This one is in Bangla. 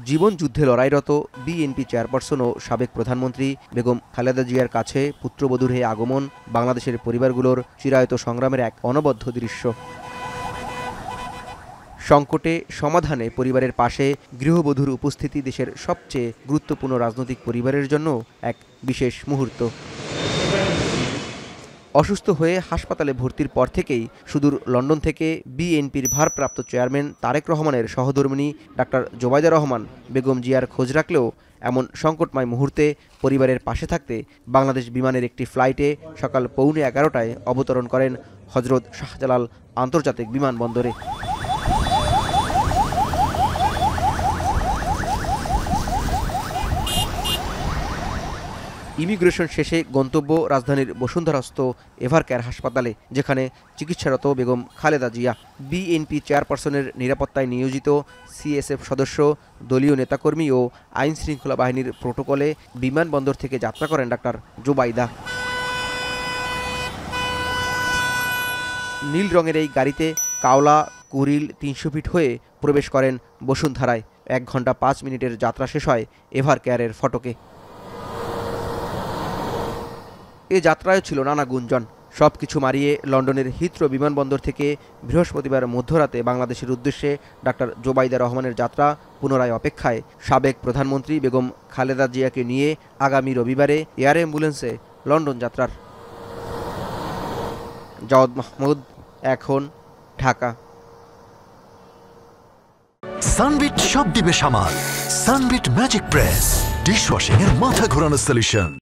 জীবনযুদ্ধে লড়াইরত বিএনপি চেয়ারপারসন ও সাবেক প্রধানমন্ত্রী বেগম খালেদা জিয়ার কাছে পুত্রবধূর হয়ে আগমন বাংলাদেশের পরিবারগুলোর চিরায়ত সংগ্রামের এক অনবদ্য দৃশ্য। সংকটে সমাধানে পরিবারের পাশে গৃহবধূর উপস্থিতি দেশের সবচেয়ে গুরুত্বপূর্ণ রাজনৈতিক পরিবারের জন্য এক বিশেষ মুহূর্ত। অসুস্থ হয়ে হাসপাতালে ভর্তির পর থেকেই সুদূর লন্ডন থেকে বিএনপির ভারপ্রাপ্ত চেয়ারম্যান তারেক রহমানের সহধর্মিণী ডাক্তার জোবাইদা রহমান বেগম জিয়ার খোঁজ রাখলেও এমন সংকটময় মুহূর্তে পরিবারের পাশে থাকতে বাংলাদেশ বিমানের একটি ফ্লাইটে সকাল 11:15টায় অবতরণ করেন হজরত শাহজালাল আন্তর্জাতিক বিমানবন্দরে। ইমিগ্রেশন শেষে গন্তব্য রাজধানীর বসুন্ধরাস্থ এভারকেয়ার হাসপাতালে, যেখানে চিকিৎসারত বেগম খালেদা জিয়া। বিএনপি চেয়ারপারসনের নিরাপত্তায় নিয়োজিত সিএসএফ সদস্য, দলীয় নেতাকর্মী ও আইনশৃঙ্খলা বাহিনীর প্রোটোকলে বিমানবন্দর থেকে যাত্রা করেন ডাক্তার জোবাইদা। নীল রঙের এই গাড়িতে কাওলা কুড়িল 300 ফিট হয়ে প্রবেশ করেন বসুন্ধরায়। 1 ঘন্টা 5 মিনিটের যাত্রা শেষ হয় এভারকেয়ারের ফটকে। এ যাত্রায় ছিল নানা গুঞ্জন। সবকিছু মারিয়ে লন্ডনের হিথ্রো বিমানবন্দর থেকে বৃহস্পতিবার মধ্যরাতে বাংলাদেশের উদ্দেশ্যে ডাক্তার জোবাইদা রহমানের যাত্রা পুনরায় অপেক্ষায়। সাবেক প্রধানমন্ত্রী বেগম খালেদা জিয়াকে নিয়ে আগামী রবিবারে এয়ার অ্যাম্বুলেন্সে লন্ডন যাত্রার। জাওয়াদ মাহমুদ, এখন, ঢাকা। সানবিট সব দিবে সামাল। সানবিট ম্যাজিক প্রেস ডিশওয়াশিং এর মাথা ঘোরানো সলিউশন।